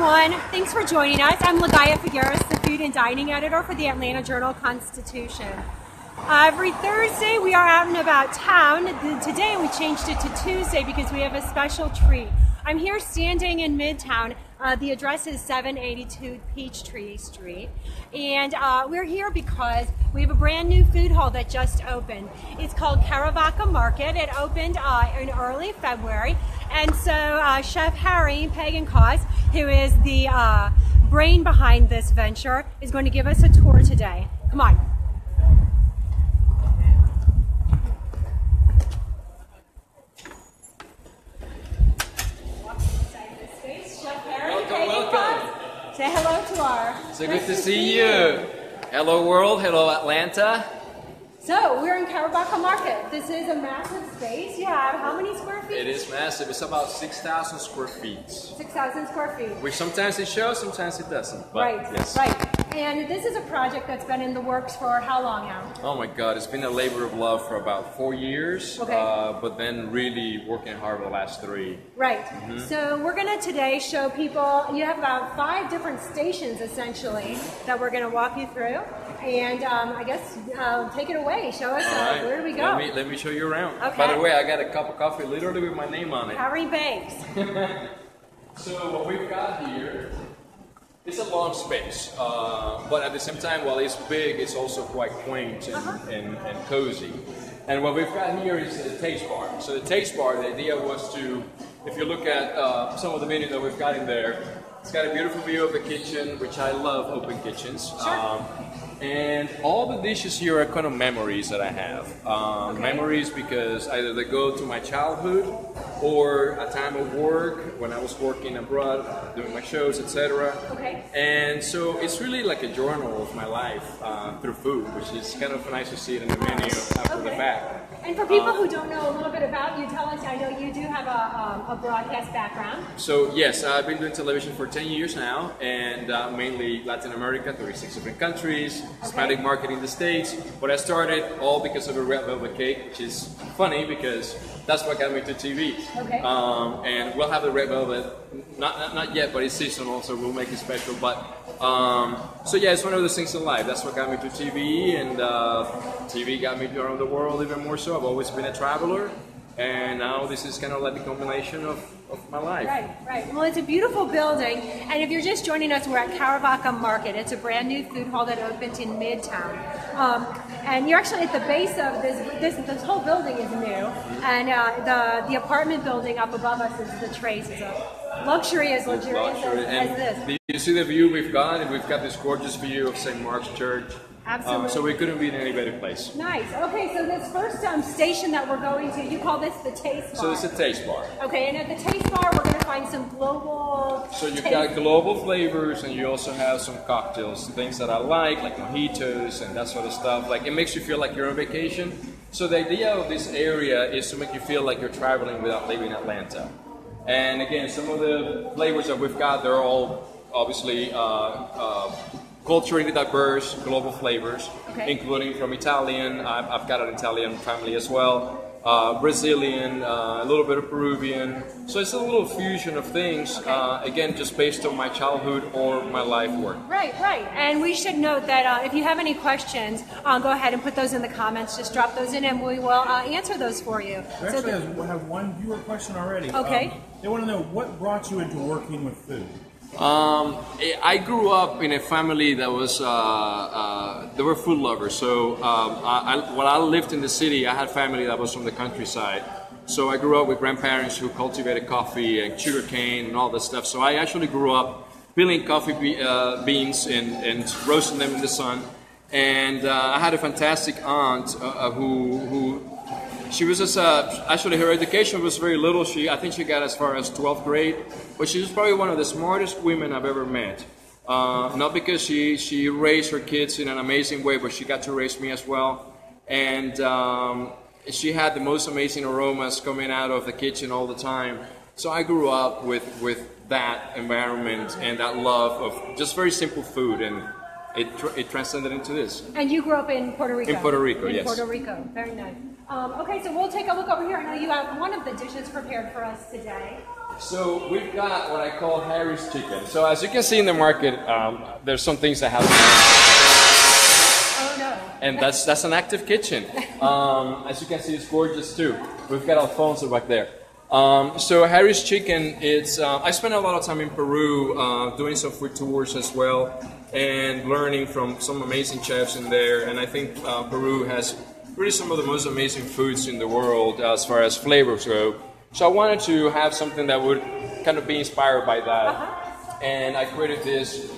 everyone. Thanks for joining us. I'm Lagaya Figueres, the Food and Dining Editor for the Atlanta Journal-Constitution. Every Thursday we are out and about town. Today we changed it to Tuesday because we have a special treat. I'm here standing in Midtown. The address is 782 Peachtree Street. And we're here because we have a brand new food hall that just opened. It's called Caravaca Market. It opened in early February. And so Chef Harry Pagan-Cause, who is the brain behind this venture, is going to give us a tour today. Come on. Say hello to our... So good to see you. Hello world, hello Atlanta. So we're in Caravaca Market. This is a massive space. You have how many square feet? It is massive. It's about 6,000 square feet. 6,000 square feet. Which sometimes it shows, sometimes it doesn't. But right, yes. right. And this is a project that's been in the works for how long now? Oh my God, it's been a labor of love for about 4 years. Okay. But then really working hard for the last 3. Right. So we're going to today show people, you have about 5 different stations essentially that we're going to walk you through. And I guess take it away. Show us where do we go? Let me show you around. Okay. By the way, I got a cup of coffee literally with my name on it. Harry Banks. So what we've got here, it's a long space, but at the same time, while it's big, it's also quite quaint and cozy. And what we've got here is a taste bar. So the taste bar, the idea was to, if you look at some of the menu that we've got in there, it's got a beautiful view of the kitchen, which I love open kitchens. Sure. And all the dishes here are kind of memories that I have. Memories because either they go to my childhood or a time of work when I was working abroad, doing my shows, etc. Okay. And so it's really like a journal of my life through food, which is kind of nice to see it in the menu after the fact. And for people who don't know a little bit about you, tell us, I know you do have a broadcast background. So yes, I've been doing television for 10 years now, and mainly Latin America, 36 different countries, Hispanic market in the States. But I started all because of a red velvet cake, which is funny because that's what got me to TV. Okay. And we'll have the red velvet, not yet, but it's seasonal, so we'll make it special. But so yeah, it's one of those things in life. That's what got me to TV, and TV got me around the world even more so. I've always been a traveler, and now this is kind of like the combination of my life. Right, right. Well, it's a beautiful building, and if you're just joining us, we're at Caravaca Market. It's a brand new food hall that opened in Midtown. And you're actually at the base of this whole building is new, and the apartment building up above us is the Trace. It's a luxury as luxurious as this. You see the view we've got? We've got this gorgeous view of St. Mark's Church. Absolutely. So we couldn't be in any better place. Nice. Okay, so this first station that we're going to, you call this the Taste Bar. So it's a taste bar. Okay, and at the Taste Bar, we're going to find some global. So you've got global flavors, and you also have some cocktails, things that I like mojitos and that sort of stuff. Like it makes you feel like you're on vacation. So the idea of this area is to make you feel like you're traveling without leaving Atlanta. And again, some of the flavors that we've got, they're all obviously culturally diverse global flavors, including from Italian. I've got an Italian family as well. Brazilian, a little bit of Peruvian. So it's a little fusion of things, again, just based on my childhood or my life work. Right, right. And we should note that if you have any questions, go ahead and put those in the comments. Just drop those in and we will answer those for you. We actually have one viewer question already. Okay. They want to know what brought you into working with food? I grew up in a family that was, they were food lovers. So when I lived in the city, I had family that was from the countryside. So I grew up with grandparents who cultivated coffee and sugarcane and all that stuff. So I actually grew up peeling coffee beans and roasting them in the sun. And I had a fantastic aunt who she was just, actually her education was very little. I think she got as far as 12th grade, but she was probably one of the smartest women I've ever met. Not because she raised her kids in an amazing way, but she got to raise me as well. And she had the most amazing aromas coming out of the kitchen all the time. So I grew up with that environment and that love of just very simple food, and it transcended into this. And you grew up in Puerto Rico? In Puerto Rico, yes. In Puerto Rico, very nice. Okay, so we'll take a look over here. I know you have one of the dishes prepared for us today. So we've got what I call Harry's chicken. So as you can see in the market, there's some things that have. Oh no. And that's an active kitchen. As you can see, it's gorgeous too. We've got Alfonso back there. So Harry's Chicken, it's I spent a lot of time in Peru doing some food tours as well and learning from some amazing chefs in there. And I think Peru has really some of the most amazing foods in the world as far as flavors go. So I wanted to have something that would kind of be inspired by that. And I created this,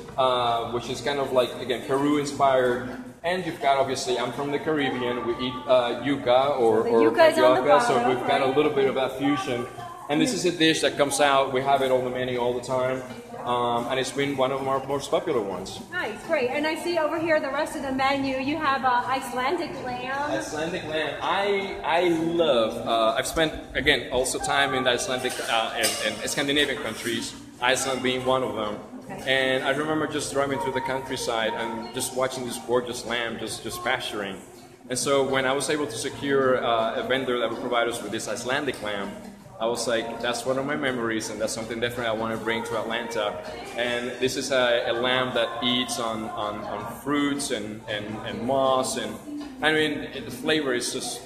which is kind of like, again, Peru inspired. And you've got, obviously, I'm from the Caribbean, we eat yuca or tapioca, so we've got a little bit of that fusion. And this is a dish that comes out, we have it on the menu all the time, and it's been one of our most popular ones. Nice, great. And I see over here the rest of the menu, you have Icelandic lamb. Icelandic lamb, I love, I've spent, again, also time in the Icelandic and Scandinavian countries, Iceland being one of them. And I remember just driving through the countryside and just watching this gorgeous lamb just pasturing. And so when I was able to secure a vendor that would provide us with this Icelandic lamb, I was like, that's one of my memories, and that's something different I want to bring to Atlanta. And this is a lamb that eats on fruits and moss, and I mean, the flavor is just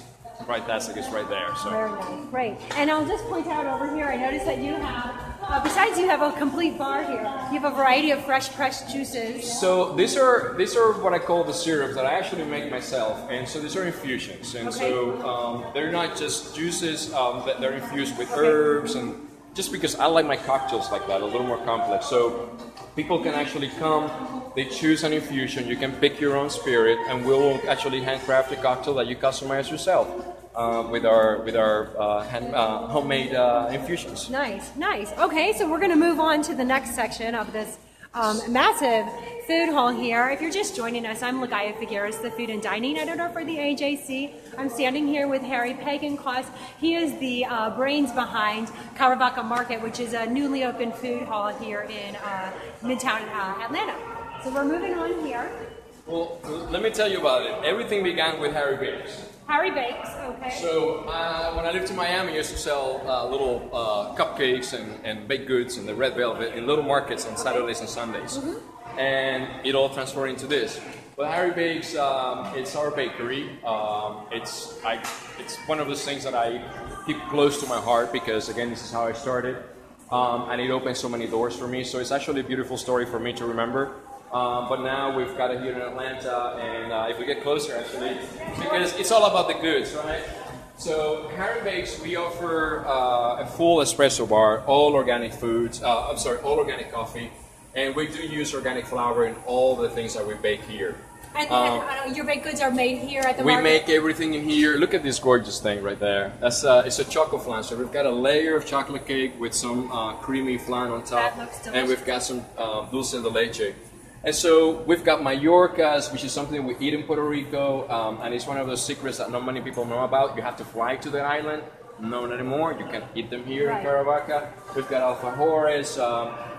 fantastic. It's right there. So. Very nice, great. And I'll just point out over here, I noticed that you have, besides you have a complete bar here, you have a variety of fresh pressed juices. So these are what I call the syrups that I actually make myself, and so these are infusions, and so they're not just juices, but they're infused with herbs, and just because I like my cocktails like that, a little more complex. So people can actually come, they choose an infusion, you can pick your own spirit, and we'll actually handcraft a cocktail that you customize yourself. With our homemade infusions. Nice, nice. Okay, so we're going to move on to the next section of this massive food hall here. If you're just joining us, I'm Ligaya Figueres, the food and dining editor for the AJC. I'm standing here with Harry Pagenkos. He is the brains behind Caravaca Market, which is a newly opened food hall here in Midtown, Atlanta. So we're moving on here. Well, let me tell you about it. Everything began with Harry Bakes. Harry Bakes, okay. So when I lived in Miami, I used to sell little cupcakes and baked goods and the red velvet in little markets on Saturdays and Sundays. Mm-hmm. And it all transformed into this. But Harry Bakes, it's our bakery. It's one of those things that I keep close to my heart because, again, this is how I started. And it opened so many doors for me. So it's actually a beautiful story for me to remember. But now we've got it here in Atlanta, and if we get closer, actually, because it's all about the goods, right? So Harry Bakes, we offer a full espresso bar, all organic foods. All organic coffee, and we do use organic flour in all the things that we bake here. And your baked goods are made here at the market? We make everything in here. Look at this gorgeous thing right there. That's it's a choco flan. So we've got a layer of chocolate cake with some creamy flan on top, that looks delicious. And we've got some dulce de leche. And so we've got Mallorcas, which is something we eat in Puerto Rico, and it's one of those secrets that not many people know about. You have to fly to the island. No, not anymore. You can eat them here in Caravaca. We've got alfajores,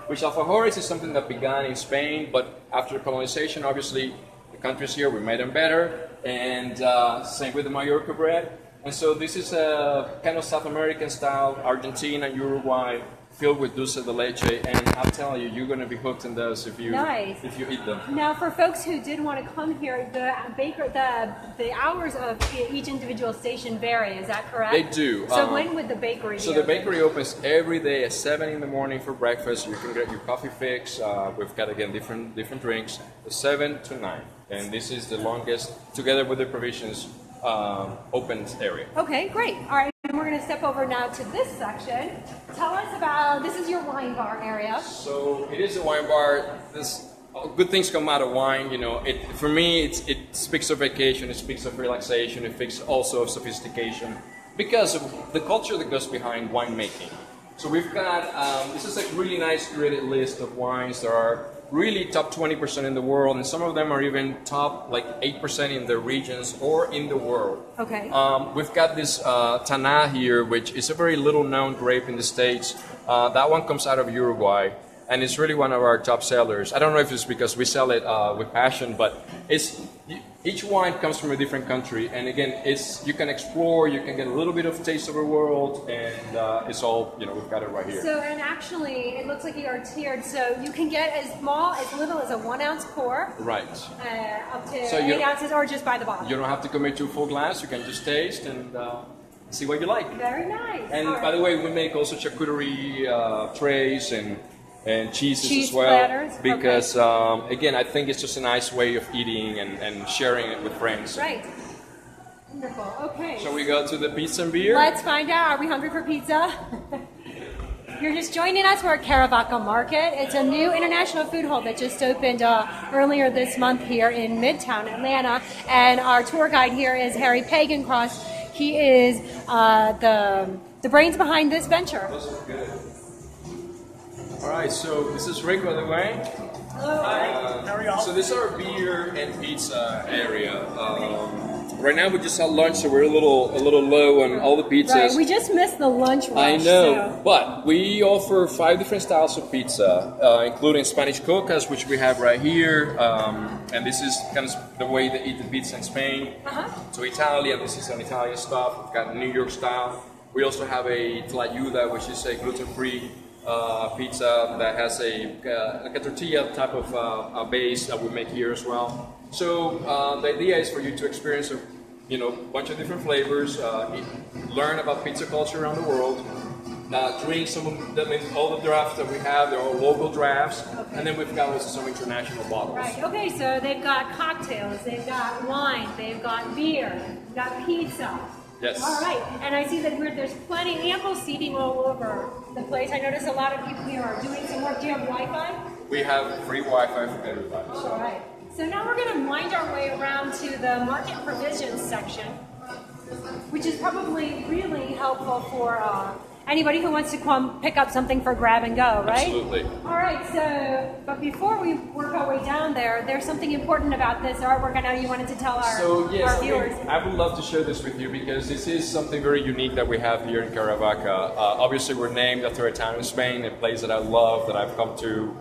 which alfajores is something that began in Spain, but after colonization, obviously, the countries here, we made them better, and same with the Mallorca bread. And so this is a kind of South American style, Argentina, Uruguay, filled with dulce de leche, and I'm telling you, you're going to be hooked in those if you eat them. Now, for folks who did want to come here, the hours of each individual station vary. Is that correct? They do. So when would the bakery be So the bakery opens every day at 7 in the morning for breakfast. You can get your coffee fix. We've got, again, different drinks, 7 to 9, and this is the longest, together with the provisions, open area. Okay, great. All right. And we're going to step over now to this section. Tell us about, this is your wine bar area. So it is a wine bar. Good things come out of wine, you know. For me, it speaks of vacation, it speaks of relaxation, it speaks also of sophistication because of the culture that goes behind winemaking. So we've got, this is a really nice curated list of wines. There are really top 20% in the world, and some of them are even top like 8% in their regions or in the world. Okay. We've got this Taná here, which is a very little known grape in the States. That one comes out of Uruguay, and it's really one of our top sellers. I don't know if it's because we sell it with passion, but Each wine comes from a different country, and again, you can explore, you can get a little bit of taste of the world, and it's all, we've got it right here. So, and actually, it looks like you are tiered, so you can get as little as a 1 ounce pour. Right. Up to 8 ounces, or just by the bottle. You don't have to commit to a full glass, you can just taste and see what you like. Very nice. And by the way, we make also charcuterie trays and cheeses Cheese as well, platters. because again, I think it's just a nice way of eating and sharing it with friends. Right. Wonderful. Okay. Shall we go to the pizza and beer? Let's find out. Are we hungry for pizza? You're just joining us. We're at Caravaca Market. It's a new international food hall that just opened earlier this month here in Midtown, Atlanta. And our tour guide here is Harry Pagencross. He is the brains behind this venture. Those are good. All right, so this is Rick, by the way. Hello. How are y'all? So this is our beer and pizza area. Right now we just had lunch, so we're a little low on all the pizzas. Right, we just missed the lunch rush. I know, so. but we offer 5 different styles of pizza, including Spanish cocas, which we have right here. And this is kind of the way they eat the pizza in Spain. So Italian, this is an Italian stuff. We've got New York style. We also have a tlayuda, which is a gluten-free pizza that has like a tortilla type of base that we make here as well. So the idea is for you to experience a bunch of different flavors, learn about pizza culture around the world, drink some of all the drafts that we have. They're all local drafts, and then we've got also some international bottles. Right. Okay. So they've got cocktails, they've got wine, they've got beer, they've got pizza. Yes. All right, and I see that there's ample seating all over the place. I notice a lot of people here are doing some work. Do you have Wi-Fi? We have free Wi-Fi for everybody. All right. So now we're going to wind our way around to the market provisions section, which is probably really helpful for anybody who wants to come pick up something for grab and go, right? Absolutely. All right, so, but before we work our way down there, there's something important about this artwork I know you wanted to tell our viewers. I would love to share this with you because this is something very unique that we have here in Caravaca. Obviously, we're named after a town in Spain, a place that I love, that I've come to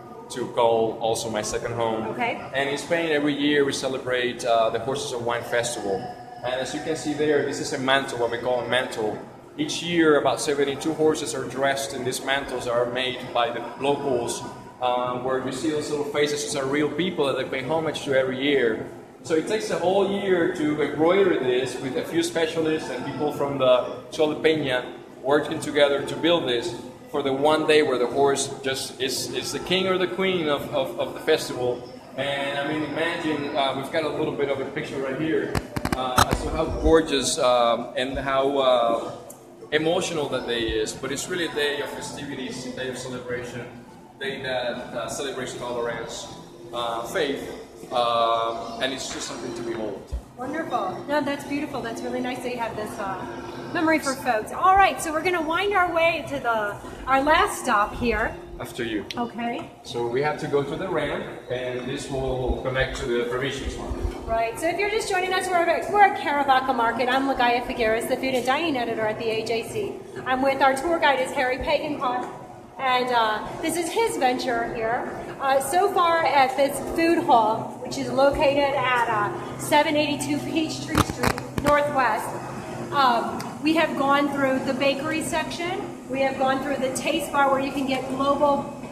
call also my second home. Okay. And in Spain, every year we celebrate the Horses of Wine Festival. And as you can see there, this is a mantle, what we call a mantle. Each year, about 72 horses are dressed in these mantles that are made by the locals, where you see those little faces. These are real people that they pay homage to every year. So it takes a whole year to embroider this with a few specialists and people from the Sol de Peña working together to build this for the one day where the horse just is the king or the queen of the festival. And I mean, imagine, we've got a little bit of a picture right here as to how gorgeous and how emotional that day is, but it's really a day of festivities, a day of celebration, a day that celebrates tolerance, faith, and it's just something to behold. Wonderful. No, that's beautiful. That's really nice that you have this memory for folks. All right, so we're going to wind our way to our last stop here. After you. Okay. So we have to go to the ramp, and this will connect to the provisions market. Right, so if you're just joining us, we're at Caravaca Market. I'm Ligaya Figueres, the food and dining editor at the AJC. I'm with our tour guide is Harry Pagencross, and this is his venture here. So far at this food hall, which is located at 782 Peachtree Street, Northwest, we have gone through the bakery section. We have gone through the taste bar where you can get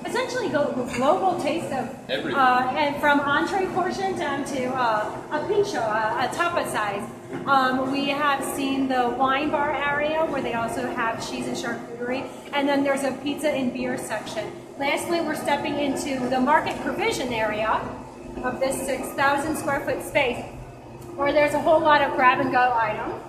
essentially global taste of everything. And from entree portion down to a pincho, a tapa size. We have seen the wine bar area where they also have cheese and charcuterie. And then there's a pizza and beer section. Lastly, we're stepping into the market provision area of this 6,000 square foot space where there's a whole lot of grab and go items.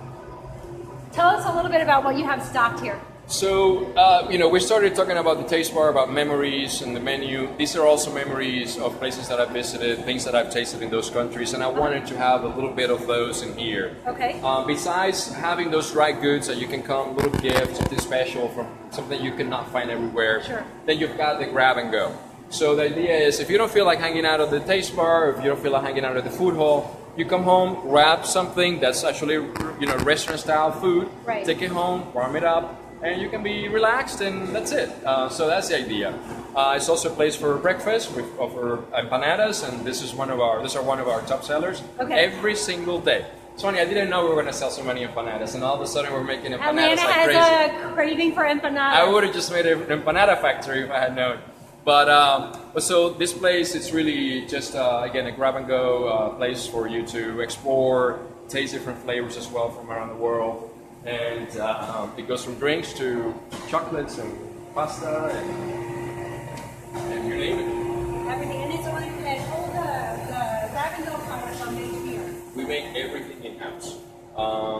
Tell us a little bit about what you have stocked here. So, we started talking about the taste bar, about memories and the menu. These are also memories of places that I've visited, things that I've tasted in those countries, and I wanted to have a little bit of those in here. Okay. Besides having those dry goods that you can come, little gift, something special from something you cannot find everywhere, sure. Then you've got the grab and go. So the idea is, if you don't feel like hanging out at the taste bar, or if you don't feel like hanging out at the food hall, you come home, grab something that's actually, restaurant-style food, right. Take it home, warm it up, and you can be relaxed, and that's it. So that's the idea. It's also a place for breakfast. We offer empanadas, and these are one of our top sellers. Okay. Every single day. It's funny, I didn't know we were going to sell so many empanadas, and all of a sudden we're making empanadas Atlanta like has crazy. a craving for empanadas. I would have just made an empanada factory if I had known. But so this place, it's really just again a grab and go place for you to explore, taste different flavors as well from around the world, and it goes from drinks to chocolates and pasta and you name it. Everything, and it's on and all the grab and go products are made here. We make everything in-house.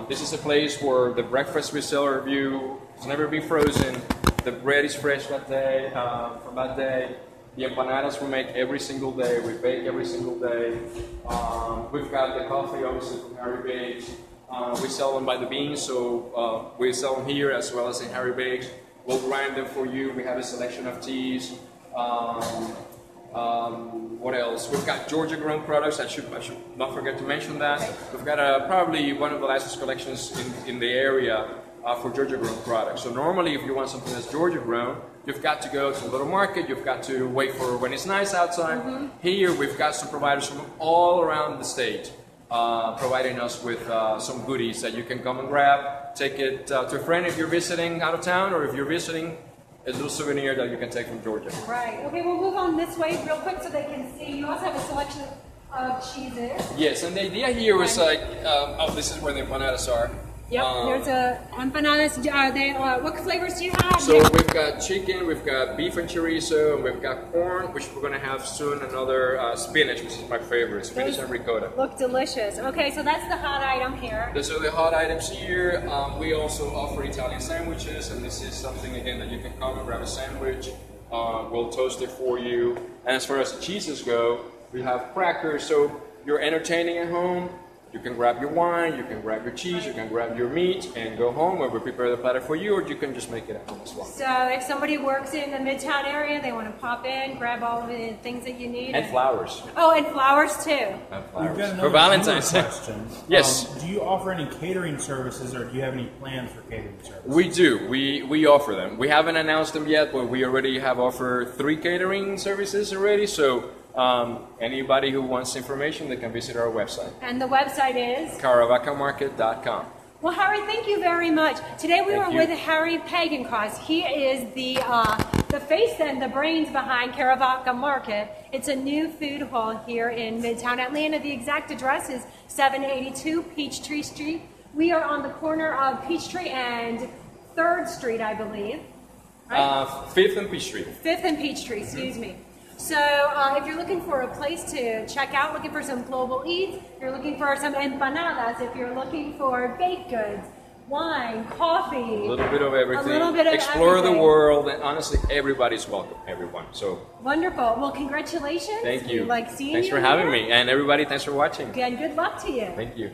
This is a place where the breakfast we sell our review has never been frozen. The bread is fresh that day, from that day. The empanadas we make every single day. We bake every single day. We've got the coffee, obviously, from Harry Bakes. We sell them by the beans, so we sell them here as well as in Harry Bakes. We'll grind them for you. We have a selection of teas. What else? We've got Georgia grown products. I should not forget to mention that. We've got probably one of the licensed collections in the area for Georgia grown products. So normally if you want something that's Georgia grown, you've got to go to a little market, you've got to wait for when it's nice outside. Here we've got some providers from all around the state providing us with some goodies that you can come and grab, take it to a friend if you're visiting out of town, or if you're visiting, a little souvenir that you can take from Georgia. Right. Okay, we'll move on this way real quick so they can see. You also have a selection of cheeses. Yes, and the idea here was like, oh, this is where the empanadas are. Yep, there's empanadas. What flavors do you have? So we've got chicken, we've got beef and chorizo, and we've got corn, which we're going to have soon, another spinach, which is my favorite, spinach and ricotta. Look delicious. Okay, so that's the hot item here. Those are the hot items here. We also offer Italian sandwiches, and this is something, again, that you can come and grab a sandwich. We'll toast it for you. And as far as the cheeses go, we have crackers, so you're entertaining at home. You can grab your wine, you can grab your cheese, you can grab your meat and go home, where we prepare the platter for you, or you can just make it at home as well. So if somebody works in the Midtown area, they want to pop in, grab all of the things that you need. And flowers. Oh, and flowers too. And flowers. We've got For Valentine's Day. question. Yes. Do you offer any catering services, or do you have any plans for catering services? We do. We offer them. We haven't announced them yet, but we already have offered 3 catering services already. So anybody who wants information, they can visit our website. And the website is? Caravacamarket.com. Well, Harry, thank you very much. Today we Thank were you. with Harry Pagencross. He is the face and the brains behind Caravaca Market. It's a new food hall here in Midtown Atlanta. The exact address is 782 Peachtree Street. We are on the corner of Peachtree and 3rd Street, I believe. Right? 5th and Peachtree. 5th and Peachtree, excuse me. So if you're looking for a place to check out, looking for some global eats, if you're looking for some empanadas, if you're looking for baked goods, wine, coffee. A little bit of everything. A little bit of Explore everything. the world, and honestly, everybody's welcome, everyone. So Wonderful. Well, congratulations. thank you. We like seeing Thanks you for having here. me. And everybody, thanks for watching. Again, good luck to you. Thank you.